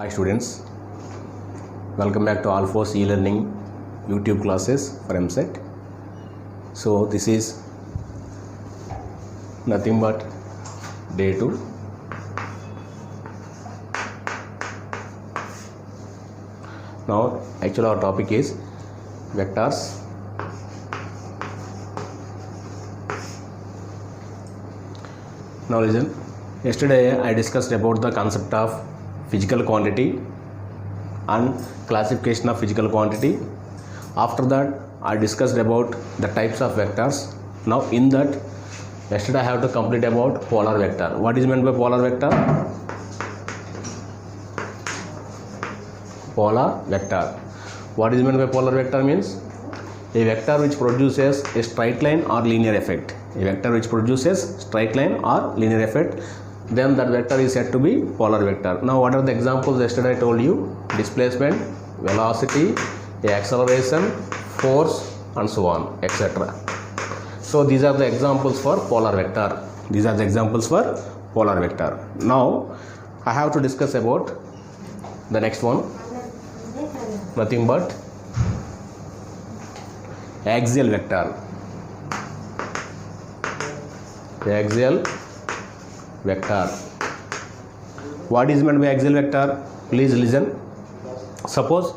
Hi students, welcome back to Alphos e-learning YouTube classes for MSET. So this is nothing but day 2. Now actually our topic is vectors. Now listen, yesterday I discussed about the concept of physical quantity and classification of physical quantity. After that I discussed about the types of vectors. Now in that, yesterday I have to complete about polar vector. What is meant by polar vector? Polar vector. What is meant by polar vector means a vector which produces a straight line or linear effect. A vector which produces straight line or linear effect, then that vector is said to be polar vector. Now what are the examples? Yesterday I told you: displacement, velocity, acceleration, force, and so on, etc. So these are the examples for polar vector. These are the examples for polar vector. Now I have to discuss about the next one, nothing but axial vector. Axial vector. What is meant by axial vector? Please listen. Suppose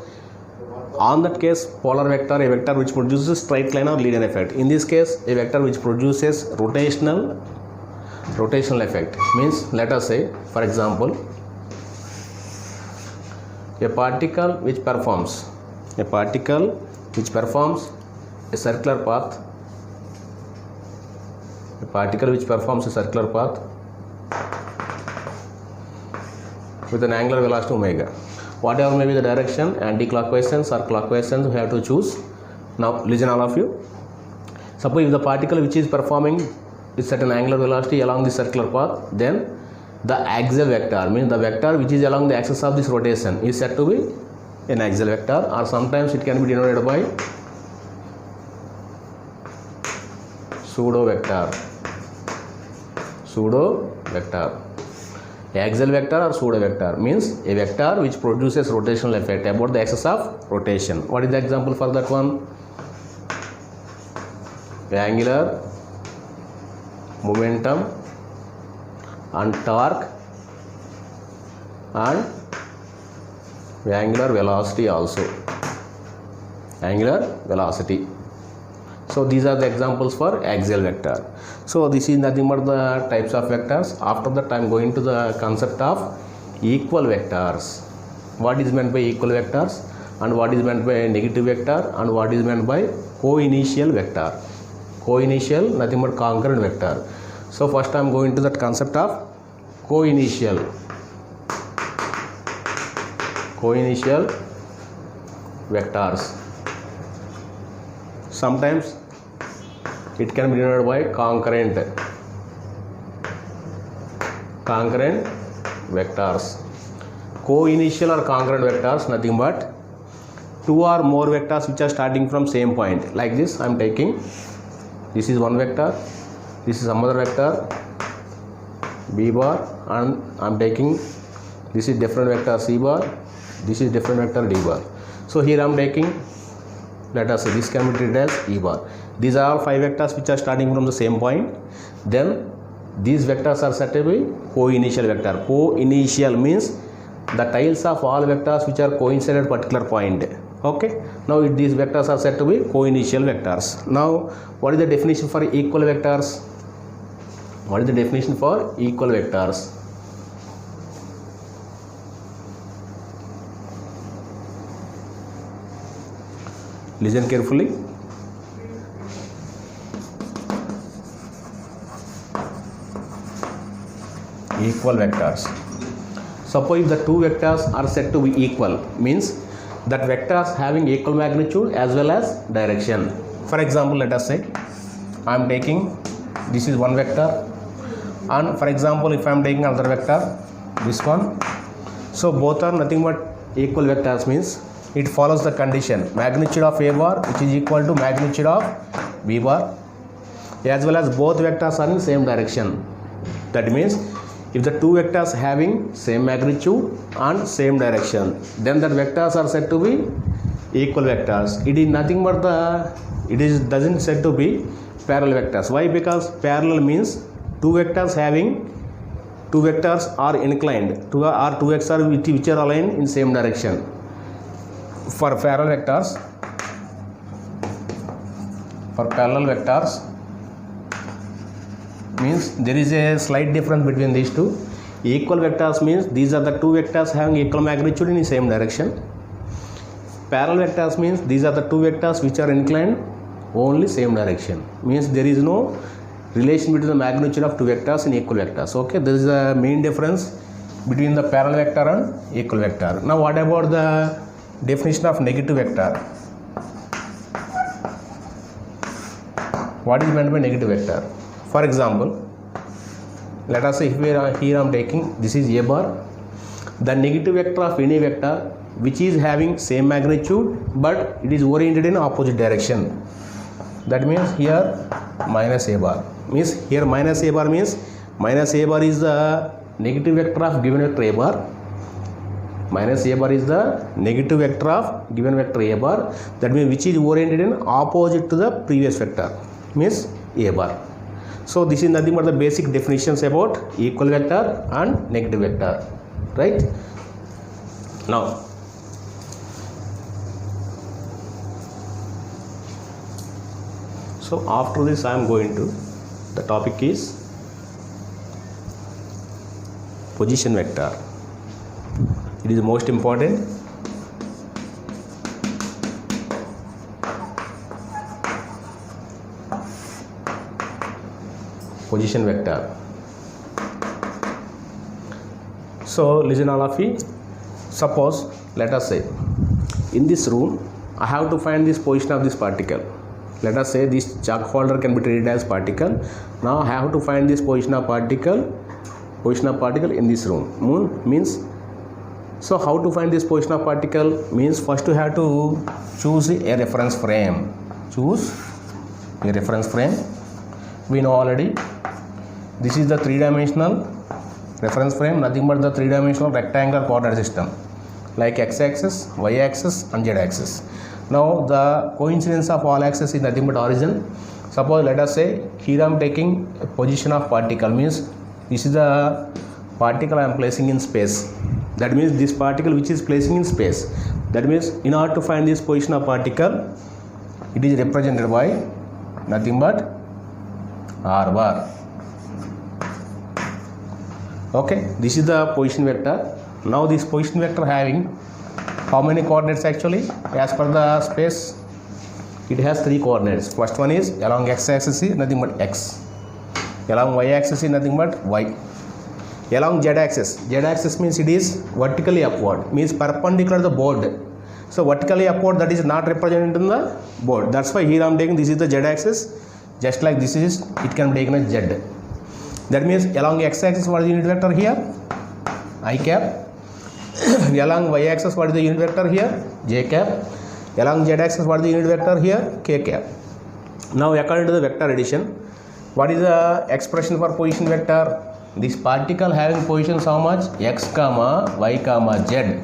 on that case polar vector, a vector which produces straight line or linear effect. In this case, a vector which produces rotational effect. Means, let us say, for example, a particle which performs a circular path. A particle which performs a circular path with an angular velocity omega. Whatever may be the direction, anti-clockwise sense or clockwise sense, we have to choose. Now listen all of you. Suppose if the particle which is performing is at an angular velocity along the circular path, then the axial vector, means the vector which is along the axis of this rotation, is said to be an axial vector, or sometimes it can be denoted by pseudo vector. Axial vector or pseudo vector means a vector which produces rotational effect about the axis of rotation. What is the example for that one? Angular momentum and torque and angular velocity also. Angular velocity. So these are the examples for axial vector. So this is nothing but the types of vectors. After that I am going to the concept of equal vectors. What is meant by equal vectors, and what is meant by negative vector, and what is meant by co-initial vector. Co-initial, nothing but concurrent vector. So first I am going to that concept of co-initial vectors. Sometimes it can be denoted by concurrent vectors. Co-initial or concurrent vectors, nothing but two or more vectors which are starting from same point. Like this, I am taking, this is one vector, this is some other vector b bar, and I am taking, this is different vector c bar, this is different vector d bar. So here I am taking, let us say this can be treated as e bar. These are all 5 vectors which are starting from the same point. Then these vectors are said to be co-initial vector. Co-initial means the tails of all vectors which are coincide at particular point. Okay. Now these vectors are said to be co-initial vectors. Now what is the definition for equal vectors? What is the definition for equal vectors? Listen carefully. Equal vectors. Suppose if the two vectors are said to be equal, means that vectors having equal magnitude as well as direction. For example, let us say I am taking, this is one vector, and for example if I am taking another vector, this one. So both are nothing but equal vectors, means it follows the condition magnitude of a bar which is equal to magnitude of b bar, as well as both vectors are in same direction. That means If the two vectors having same magnitude and same direction, then that vectors are said to be equal vectors. It is nothing but doesn't said to be parallel vectors. Why? Because parallel means two vectors are inclined, two vectors which are aligned in same direction. For parallel vectors means there is a slight difference between these two. Equal vectors means these are the two vectors having equal magnitude in the same direction. Parallel vectors means these are the two vectors which are inclined only same direction. Means there is no relation between the magnitude of two vectors and equal vectors. Okay, there is a main difference between the parallel vector and equal vector. Now what about the definition of negative vector? What is meant by negative vector? For example, let us say here I am taking this is a bar. The negative vector of any vector which is having same magnitude but it is oriented in opposite direction. That means here minus a bar. Means here minus a bar is the negative vector of given vector a bar. Minus a bar is the negative vector of given vector a bar. That means which is oriented in opposite to the previous vector. Means a bar. So this is nothing but the basic definitions about equal vector and negative vector, right? Now so after this I am going to, the topic is position vector. It is most important. Position vector. So listen all of you. Suppose let us say in this room I have to find this position of this particle. Let us say this chalk folder can be treated as particle. Now I have to find this position of particle in this room. Means so how to find this position of particle? Means first you have to choose a reference frame. Choose a reference frame. We know already this is the three-dimensional reference frame, nothing but the three-dimensional rectangular coordinate system like x-axis, y-axis and z-axis. Now the coincidence of all axes is nothing but origin. Suppose let us say here I am taking a position of particle. Means this is the particle I am placing in space. That means this particle which is placing in space. That means in order to find this position of particle, it is represented by nothing but r bar. Okay, this is the position vector. Now this position vector having how many coordinates actually? As per the space, it has three coordinates. First one is along x-axis is nothing but x. Along y-axis is nothing but y. Along z-axis means it is vertically upward, means perpendicular to the board. So vertically upward, that is not represented in the board. That's why here I am taking this is the z-axis. Just like this is, it can be taken as z. That means along x-axis, what is the unit vector here? I cap. Along y-axis, what is the unit vector here? J cap. Along z-axis, what is the unit vector here? K cap. Now according to the vector addition, what is the expression for position vector? This particle having positions how much? X comma y comma z.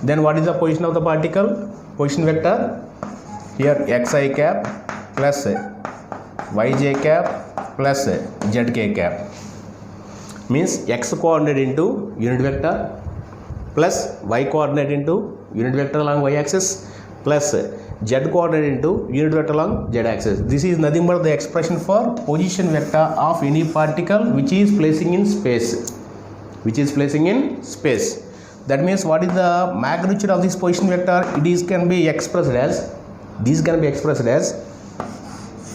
Then what is the position of the particle? Position vector here xi cap plus yj cap plus zk cap. Means x coordinate into unit vector plus y coordinate into unit vector along y axis plus z coordinate into unit vector along z axis. This is nothing but the expression for position vector of any particle which is placing in space. That means what is the magnitude of this position vector? This can be expressed as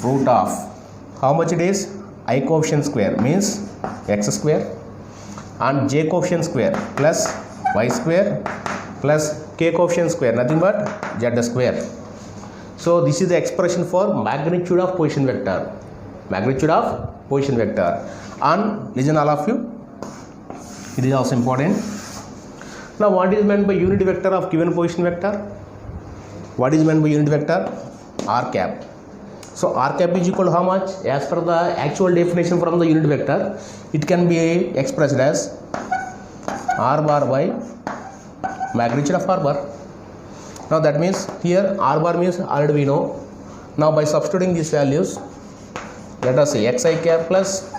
root of how much it is? I coefficient square means x square and j coefficient square plus y square plus k coefficient square, nothing but z square. So this is the expression for magnitude of position vector. And listen all of you, it is also important. Now what is meant by unit vector of given position vector? What is meant by unit vector? R cap. So r cap is equal to how much? As per the actual definition from the unit vector, it can be expressed as r bar by magnitude of r bar. Now that means here r bar means already we know. Now by substituting these values, let us say xi cap plus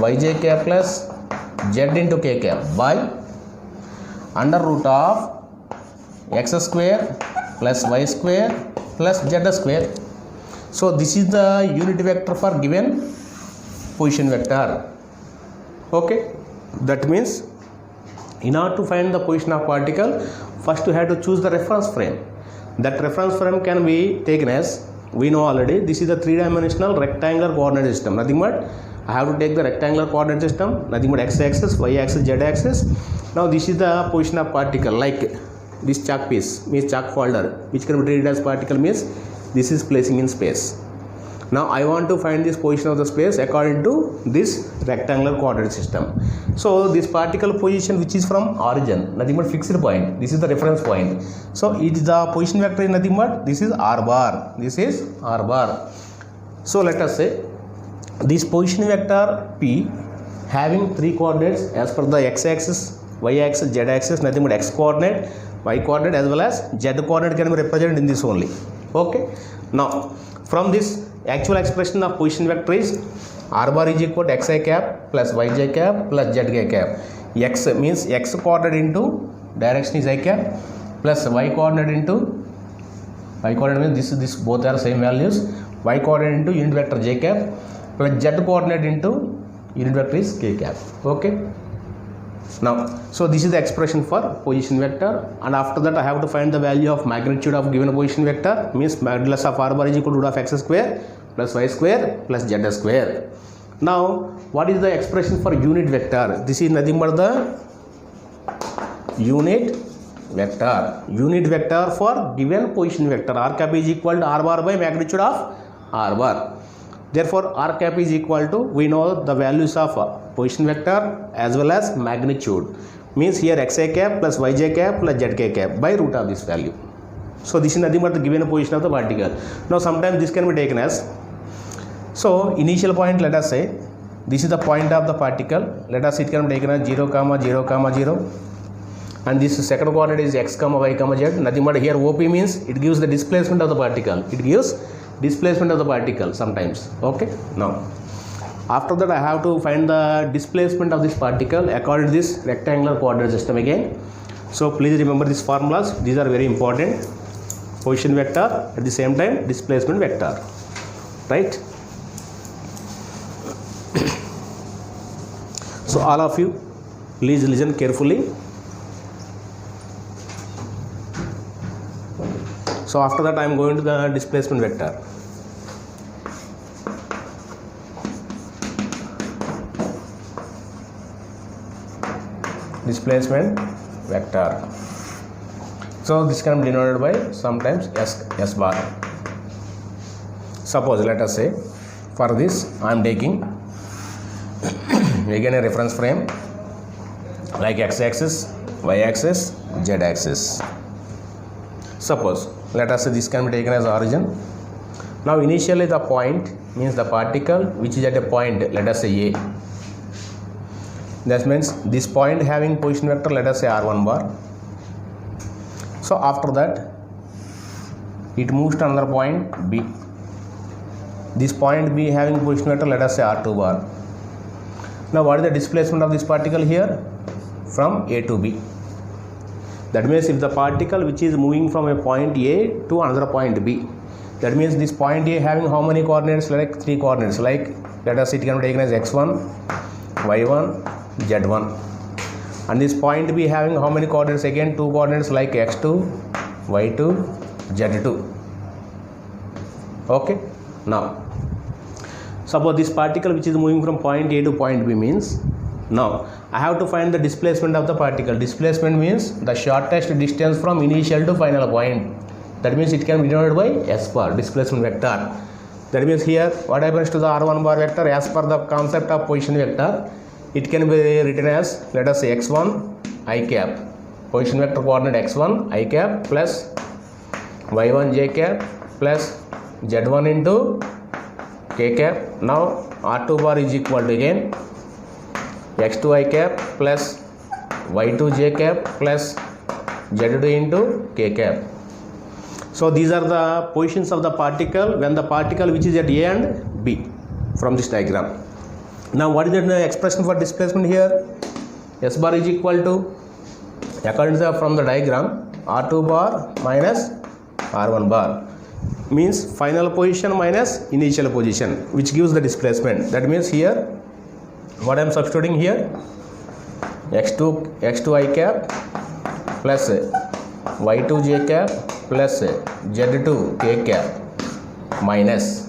yj cap plus z into k cap by under root of x square plus y square plus z square. So this is the unit vector for given position vector. Okay, that means in order to find the position of particle, first you have to choose the reference frame. That reference frame can be taken as, we know already, this is the three-dimensional rectangular coordinate system. Nothing but I have to take the rectangular coordinate system, nothing but x-axis, y-axis, z-axis. Now this is the position of particle, like this chalk piece means chalk folder, which can be treated as particle means this is placing in space. Now I want to find this position of the space according to this rectangular coordinate system. So this particle position which is from origin, nothing but fixed point, this is the reference point. So it is the position vector is nothing but this is r bar, this is r bar. So let us say this position vector p having three coordinates as per the x-axis, y-axis, z-axis, nothing but x coordinate, y coordinate as well as z coordinate can be represented in this only. Okay, now from this actual expression of position vector is r bar is equal to xi cap plus yj cap plus zk cap. X means x coordinate into direction is I cap plus y coordinate into y coordinate means this both are same values, y coordinate into unit vector j cap plus z coordinate into unit vector is k cap. Okay, now so this is the expression for position vector, and after that I have to find the value of magnitude of given position vector, means modulus of r bar is equal to root of x square plus y square plus z square. Now what is the expression for unit vector? This is nothing but the unit vector. Unit vector for given position vector, r cap is equal to r bar by magnitude of r bar. Therefore r cap is equal to, we know the values of position vector as well as magnitude, means here xi cap plus yj cap plus zk cap by root of this value. So this is nothing but the given position of the particle. Now sometimes this can be taken as, so initial point, let us say this is the point of the particle, let us, it can be taken as 0 comma 0 comma 0, and this second coordinate is x comma y comma z, nothing but here op means it gives the displacement of the particle, it gives displacement of the particle sometimes. Okay, now after that I have to find the displacement of this particle according to this rectangular coordinate system again. So please remember these formulas, these are very important. Position vector at the same time displacement vector, right? So all of you please listen carefully. So after that I am going to the displacement vector. Displacement vector. So this can be denoted by sometimes s bar. Suppose let us say for this I am taking again a reference frame like x-axis, y-axis, z-axis. Suppose let us say this can be taken as origin. Now initially the point means the particle which is at a point, let us say A. That means this point having position vector, let us say r1 bar. So after that it moves to another point B. This point B having position vector, let us say r2 bar. Now what is the displacement of this particle here? From A to B. That means if the particle which is moving from a point A to another point B, that means this point A having how many coordinates? Like three coordinates, like let us say it can be taken as x1, y1, z1, and this point B having how many coordinates? Again two coordinates like x2, y2, z2. Okay, now suppose this particle which is moving from point A to point B means, now I have to find the displacement of the particle. Displacement means the shortest distance from initial to final point. That means it can be denoted by s bar, displacement vector. That means here what happens to the r1 bar vector? As per the concept of position vector, it can be written as, let us say x1 I cap, position vector coordinate x1 I cap plus y1 j cap plus z1 into k cap. Now r2 bar is equal to again x2 I cap plus y2 j cap plus z2 into k cap. So these are the positions of the particle when the particle which is at A and B from this diagram. Now what is the expression for displacement here? S bar is equal to, according to from the diagram, R2 bar minus R1 bar means final position minus initial position, which gives the displacement. That means here what I am substituting here, x2 I cap plus y2 j cap plus z2 k cap minus,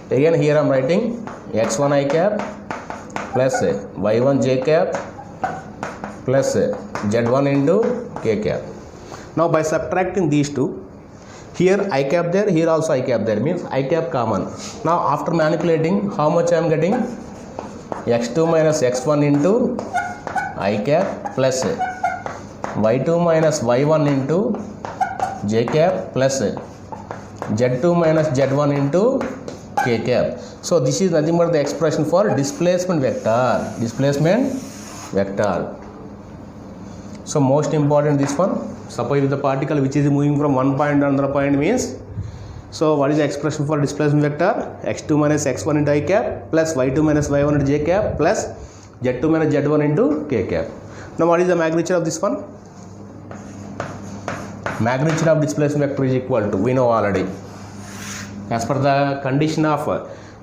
again here I am writing x1 I cap plus y1 j cap plus z1 into k cap. Now by subtracting these two, here I cap there, here also I cap there, means I cap common. Now after manipulating, how much I am getting? x2 minus x1 into I cap plus y2 minus y1 into j cap plus z2 minus z1 into k cap. So this is nothing but the expression for displacement vector. So most important this one. Suppose if the particle which is moving from one point to another point means, so what is the expression for displacement vector? x2 minus x1 into I cap plus y2 minus y1 into j cap plus z2 minus z1 into k cap. Now what is the magnitude of this one? Magnitude of displacement vector is equal to, we know already, as per the condition of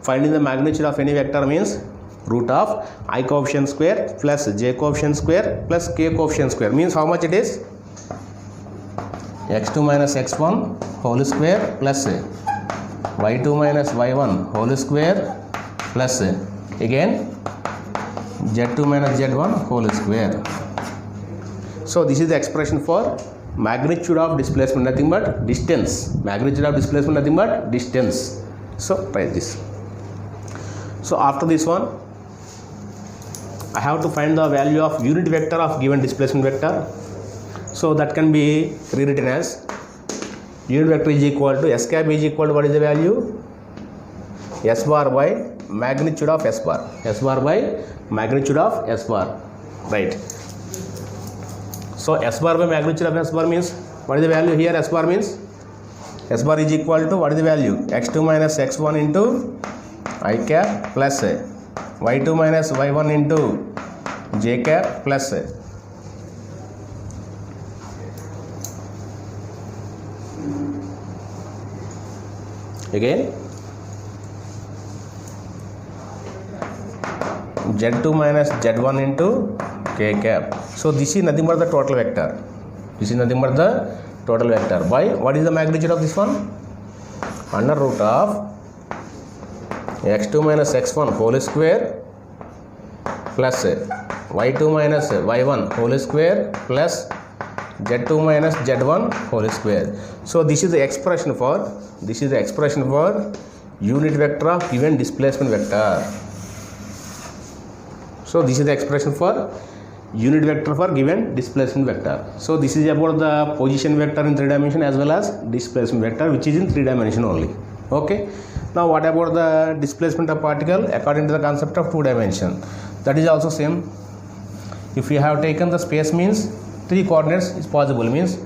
finding the magnitude of any vector means root of I coefficient square plus j coefficient square plus k coefficient square, means how much it is? x2 minus x1 whole square plus y2 minus y1 whole square plus again z2 minus z1 whole square. So this is the expression for magnitude of displacement, nothing but distance. Magnitude of displacement, nothing but distance. So write this. So after this one, I have to find the value of unit vector of given displacement vector. So that can be rewritten as unit vector is equal to S cap is equal to, what is the value? S bar by magnitude of S bar. S bar by magnitude of S bar. Right. So S bar by magnitude of S bar means, what is the value here? S bar means, S bar is equal to, what is the value? x2 minus x1 into I cap plus y2 minus y1 into j cap plus again z2 minus z1 into k cap. So this is nothing but the total vector. This is nothing but the total vector by, what is the magnitude of this one? Under root of x2 minus x1 whole square plus y2 minus y1 whole square plus z2 minus z1 whole square. So this is the expression for, unit vector of given displacement vector. So this is the expression for unit vector for given displacement vector. So this is about the position vector in 3 dimension as well as displacement vector, which is in 3 dimension only. Okay. Now what about the displacement of particle according to the concept of 2 dimension? That is also same. If you have taken the space means 3 coordinates is possible, means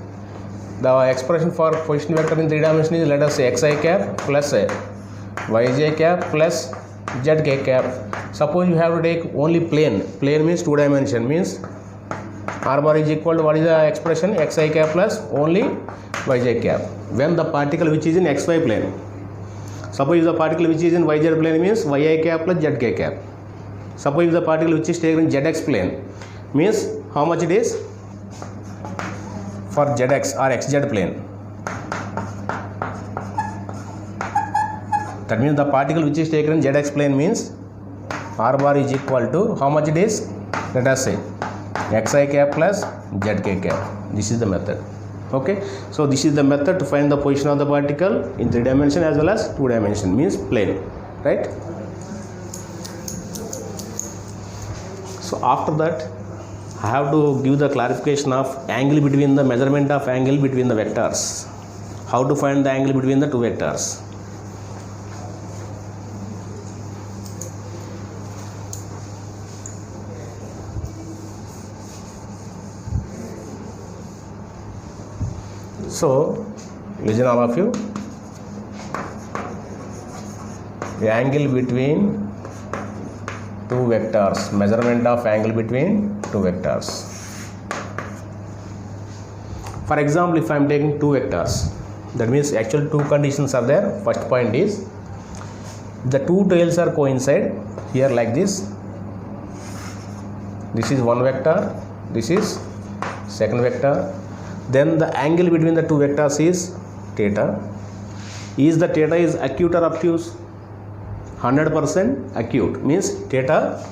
the expression for position vector in 3 dimension is, let us say, xi cap plus yj cap plus zk cap. Suppose you have to take only plane means 2 dimension, means r bar is equal to, what is the expression? xi cap plus only yj cap. When the particle which is in xy plane, suppose the particle which is in yz plane means yi cap plus zk cap. Suppose the particle which is taken in zx plane means how much it is for zx or xz plane. That means the particle which is taken in zx plane means r bar is equal to, how much it is? Let us say xi cap plus zk cap. This is the method. Okay. So this is the method to find the position of the particle in 3 dimension as well as 2 dimension, means plane, right? So after that, I have to give the clarification of angle between the measurement of angle between the vectors. How to find the angle between the 2 vectors? So listen all of you. The angle between two vectors, measurement of angle between two vectors. For example, if I am taking two vectors, that means actual two conditions are there. First point is the two tails are coincide here like this. This is one vector, this is second vector. Then the angle between the two vectors is theta. Is the theta is acute or obtuse? 100% acute, means theta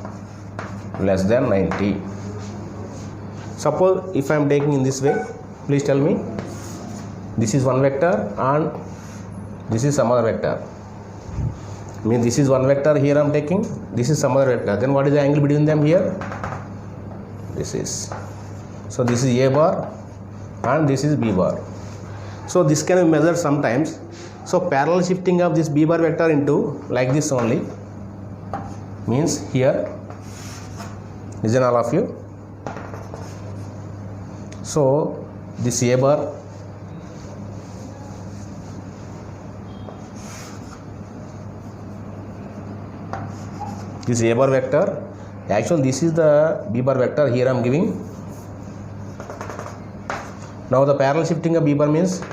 less than 90. Suppose if I am taking in this way, please tell me, this is one vector and this is some other vector. Means this is one vector, here I am taking, this is some other vector. Then what is the angle between them here? This is. So this is A bar and this is B bar. So this can be measured sometimes. So parallel shifting of this B bar vector into like this only, means here, listen all of you. So this A bar, this A bar vector, actually this is the B bar vector, here I am giving. Now the parallel shifting of B bar means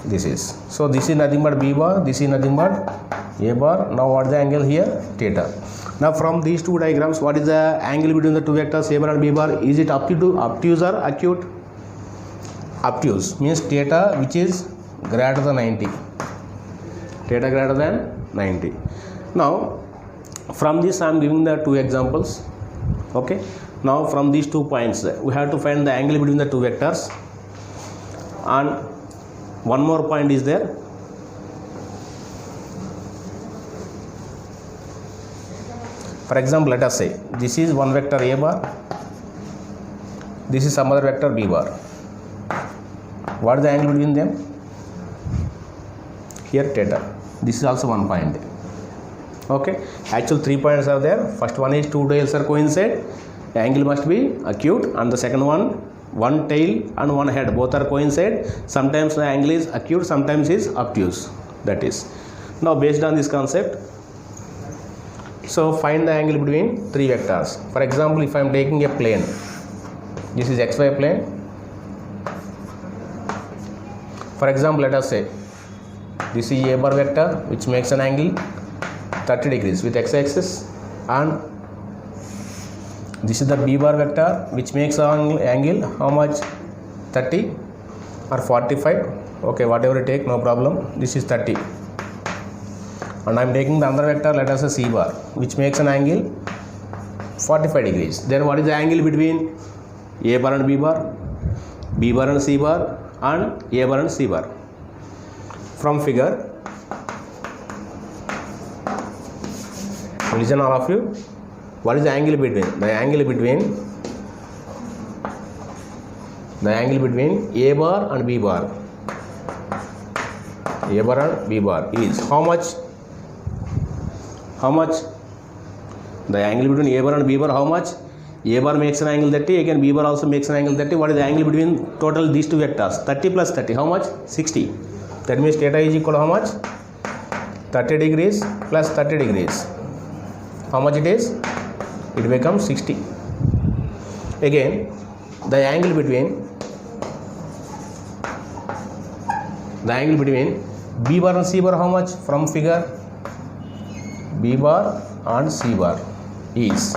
this is. So this is nothing but B bar, this is nothing but A bar. Now what is the angle here? Theta. Now from these two diagrams, what is the angle between the two vectors A bar and B bar? Is it obtuse or acute? Obtuse means theta which is greater than 90. Theta greater than 90. Now from this I am giving the two examples. Okay. Now from these 2 points we have to find the angle between the two vectors, and one more point is there. For example, let us say this is one vector A bar, this is some other vector B bar. What is the angle between them? Here theta. This is also one point. Okay, actual 3 points are there. First one is two tails are coincide, the angle must be acute, and the second one tail and one head both are coincide. Sometimes the angle is acute, sometimes is obtuse. That is. Now based on this concept, so find the angle between three vectors. For example, if I am taking a plane, this is xy plane. For example, let us say this is A bar vector which makes an angle 30 degrees with x-axis, and this is the B bar vector which makes an angle how much? 30 or 45. Okay, whatever you take, no problem. This is 30. And I am taking the other vector, let us say C bar, which makes an angle 45 degrees. Then what is the angle between A bar and B bar? B bar and C bar, and A bar and C bar. From figure, listen all of you, what is the angle between? The angle between A bar and B bar. A bar and B bar is how much? How much? The angle between A bar and B bar, how much? A bar makes an angle 30, again B bar also makes an angle 30. What is the angle between total these two vectors? 30 plus 30, how much? 60. That means theta is equal to how much? 30 degrees plus 30 degrees. How much it is? It becomes 60. Again, the angle between B bar and C bar, how much? From figure, B bar and C bar is,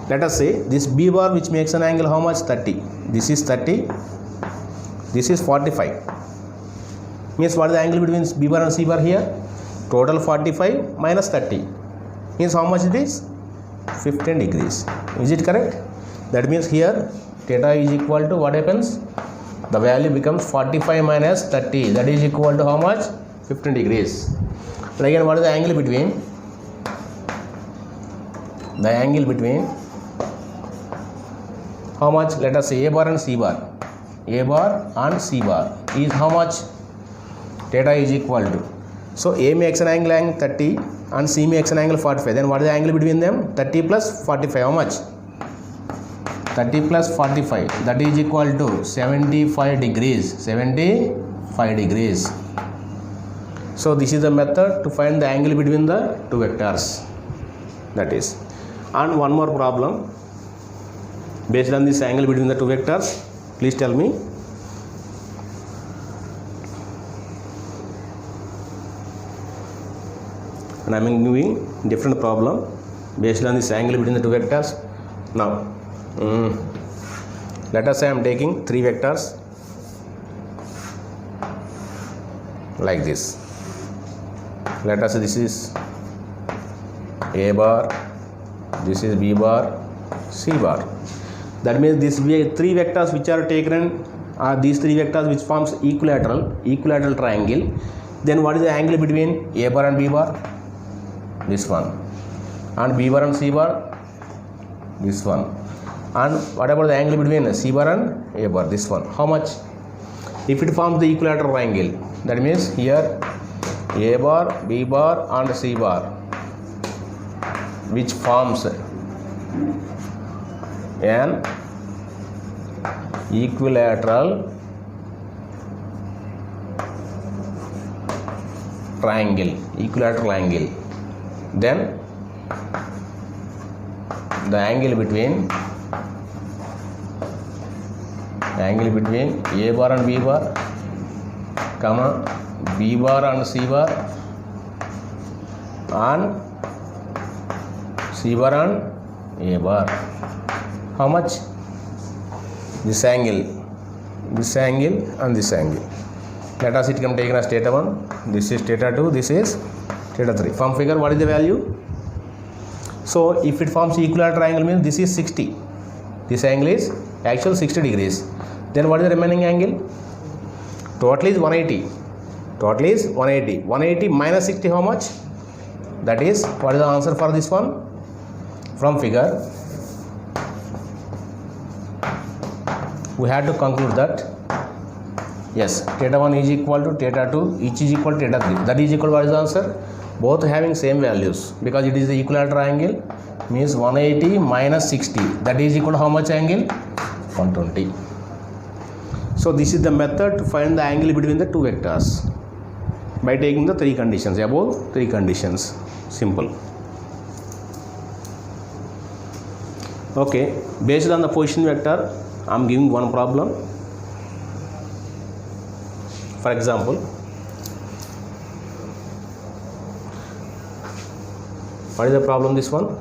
let us say this B bar which makes an angle how much? 30. This is 30, this is 45. Means what is the angle between B bar and C bar here? Total 45 minus 30. Means how much it is? 15 degrees. Is it correct? That means here theta is equal to what happens? The value becomes 45 minus 30. That is equal to how much? 15 degrees. And again, what is the angle between? The angle between how much? Let us say A bar and C bar. A bar and C bar is how much? Theta is equal to. So A makes an angle 30 and C makes an angle 45. Then what is the angle between them? 30 plus 45. How much? 30 plus 45, that is equal to 75 degrees. 75 degrees. So this is the method to find the angle between the two vectors. That is. And one more problem based on this angle between the two vectors. Please tell me. And I am doing different problem based on this angle between the two vectors. Now let us say I am taking three vectors like this. Let us say this is A bar, this is B bar, C bar. That means this three vectors which are taken are these three vectors which forms equilateral triangle. Then what is the angle between A bar and B bar? This one. And B bar and C bar? This one. And what about the angle between C bar and A bar? This one. How much? If it forms the equilateral triangle, that means here A bar, B bar and C bar, which forms an equilateral triangle. Then the angle between A bar and B bar, comma B bar and C bar, and C bar and A bar. How much? This angle and this angle. Let us it can taken as theta 1. This is theta 2. This is theta 3. From figure, what is the value? So if it forms equilateral triangle means this is 60. This angle is actual 60 degrees. Then what is the remaining angle? Total is 180. 180 minus 60, how much? That is, what is the answer for this one? From figure, we had to conclude that yes, theta 1 is equal to theta 2, each is equal to theta 3. That is equal to what is the answer? Both having same values because it is the equilateral triangle, means 180 minus 60. That is equal to how much angle? 120. So this is the method to find the angle between the two vectors by taking the three conditions, above three conditions. Simple. Okay, based on the position vector, I am giving one problem. For example, what is the problem? This one.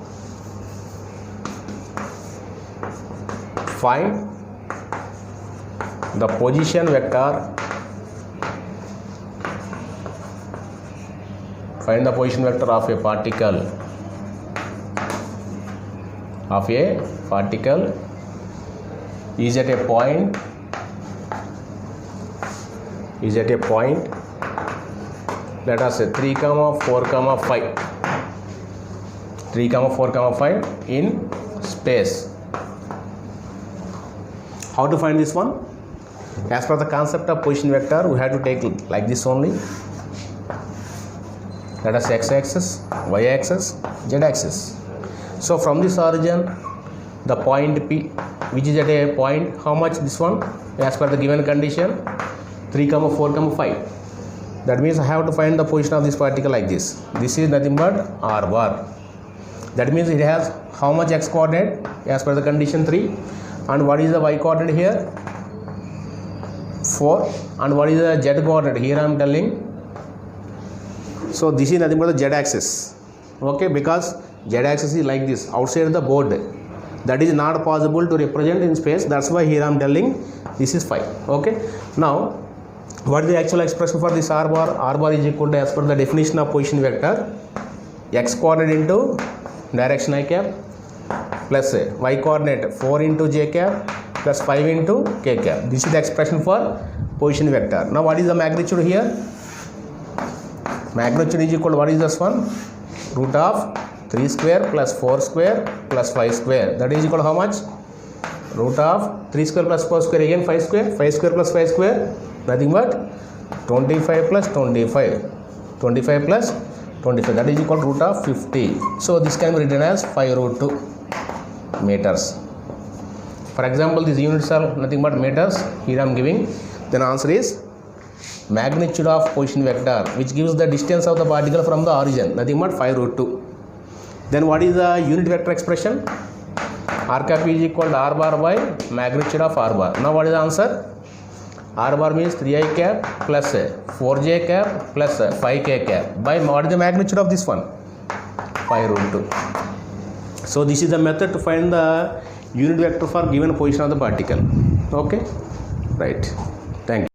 Find the position vector. Find the position vector of a particle. Is at a point. Let us say 3, 4, 5. 3, 4, 5 in space. How to find this one? As per the concept of position vector, we have to take like this only. Let us x-axis, y-axis, z-axis. So from this origin, the point P, which is at a point, how much this one? As per the given condition, 3, 4, 5. That means I have to find the position of this particle like this. This is nothing but r bar. That means it has how much x coordinate as per the condition 3, and what is the y coordinate here? 4, and what is the z coordinate here? I am telling. So this is nothing but the z axis. Okay, because z axis is like this outside the board. That is not possible to represent in space. That's why here I am telling this is 5. Okay. Now, what is the actual expression for this r bar? R bar is equal to, as per the definition of position vector, x coordinate into direction I cap plus y coordinate 4 into j cap plus 5 into k cap. This is the expression for position vector. Now what is the magnitude here? Magnitude is equal to, what is this one? Root of 3 square plus 4 square plus 5 square. That is equal to how much? Root of 3 square plus 4 square, again 5 square. 5 square plus 5 square, nothing but 25 plus 25. 25 plus 25, that is equal to root of 50. So this can be written as 5 root 2 meters. For example, these units are nothing but meters. Here I am giving. Then answer is magnitude of position vector, which gives the distance of the particle from the origin, nothing but 5√2. Then what is the unit vector expression? R cap is equal to R bar by magnitude of R bar. Now what is the answer? R bar means 3I cap plus 4J cap plus 5K cap by what is the magnitude of this one? 5√2. So this is the method to find the unit vector for given position of the particle. Okay, right. Thank you.